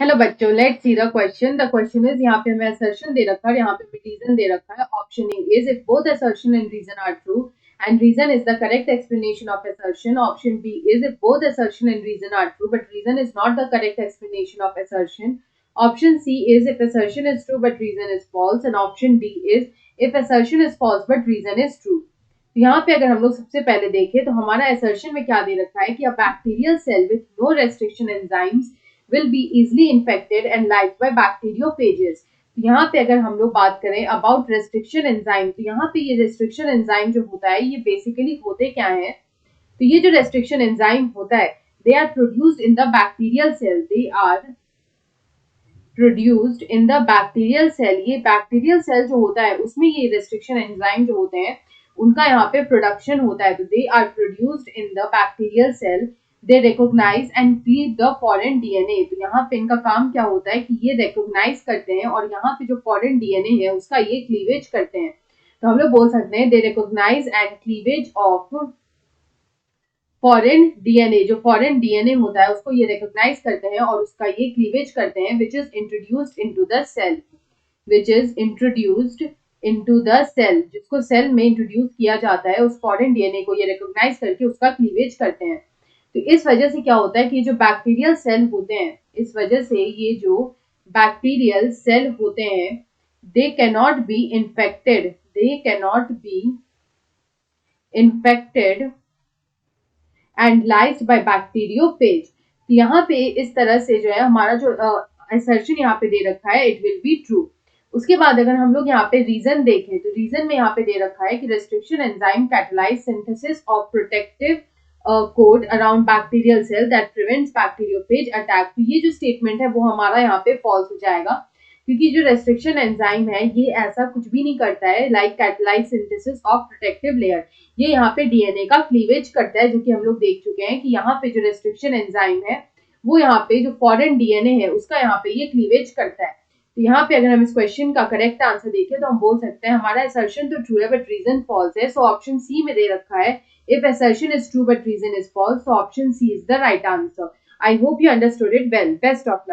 Hello बच्चों, let's see the question. The question is, यहाँ पे हमें असर्शन दे रखा है और यहाँ पे हमें रीजन दे रखा है। Option A is, if both assertion and reason are true and reason is the correct explanation of assertion. Option B is, if both assertion and reason are true but reason is not the correct explanation of assertion. Option C is, if assertion is true but reason is false and option D is, if assertion is false but reason is true. तो यहाँ पे अगर हम लोग सबसे पहले देखें तो हमारा असर्शन में क्या दे रखा है कि a bacterial cell with no restriction enzymes will be easily infected and liked by bacteriophages। तो यहाँ पे अगर हम लोग बात करें अबाउट रेस्ट्रिक्शन एंजाइम, तो यहाँ पे ये रेस्ट्रिक्शन एंजाइम जो होता है ये बेसिकली होते क्या है, तो ये जो रेस्ट्रिक्शन एंजाइम होता है they are produced in the bacterial cell, they are produced in the bacterial cell. ये बैक्टीरियल सेल जो होता है उसमें ये रेस्ट्रिक्शन एंजाइम जो होते हैं उनका यहाँ पे प्रोडक्शन होता है। तो they are produced in the bacterial cell, they recognise and cleave the foreign DNA. तो यहाँ पे इनका काम क्या होता है कि ये रिकॉग्नाइज करते हैं और यहाँ पे जो फॉरेन डीएनए है उसका ये क्लीवेज करते हैं। तो हम लोग बोल सकते हैं they recognise and cleavage of foreign DNA. जो फॉरेन डीएनए होता है उसको ये रिकॉग्नाइज करते हैं और उसका ये क्लीवेज करते हैं, which is introduced into the cell, which is introduced into the cell, जिसको सेल में इंट्रोड्यूस किया जाता है उस फॉरेन डीएनए को ये रिकॉग्नाइज करके उसका क्लीवेज करते हैं। तो इस वजह से क्या होता है कि जो बैक्टीरियल सेल होते हैं, इस वजह से ये जो बैक्टीरियल सेल होते हैं they cannot be infected, they cannot be infected and lysed by bacteriophage. तो यहाँ पे इस तरह से जो है हमारा जो असर्शन यहाँ पे दे रखा है इट विल बी ट्रू। उसके बाद अगर हम लोग यहाँ पे रीजन देखें तो रीजन में यहाँ पे दे रखा है कि restriction enzyme catalyze synthesis of protective coat around bacterial cell that prevents bacteriophage attack. तो ये जो स्टेटमेंट है वो हमारा यहाँ पे फॉल्स हो जाएगा, क्योंकि जो रेस्ट्रिक्शन एंजाइम है ये ऐसा कुछ भी नहीं करता है like catalyse synthesis of protective layer. ये यहाँ पे डीएनए का क्लीवेज करता है, जो कि हम लोग देख चुके हैं कि यहाँ पे जो रेस्ट्रिक्शन एंजाइम है वो यहाँ पे जो फॉरेन डीएनए है उसका यहाँ पे ये क्लीवेज करता है। तो यहाँ पे अगर हम इस क्वेश्चन का करेक्ट आंसर देखें तो हम बोल सकते हैं हमारा असर्शन तो ट्रू है बट रीजन फॉल्स है। सो ऑप्शन सी में दे रखा है if assertion is true but reason is false, so option C is the right answer. I hope you understood it well. Best of luck.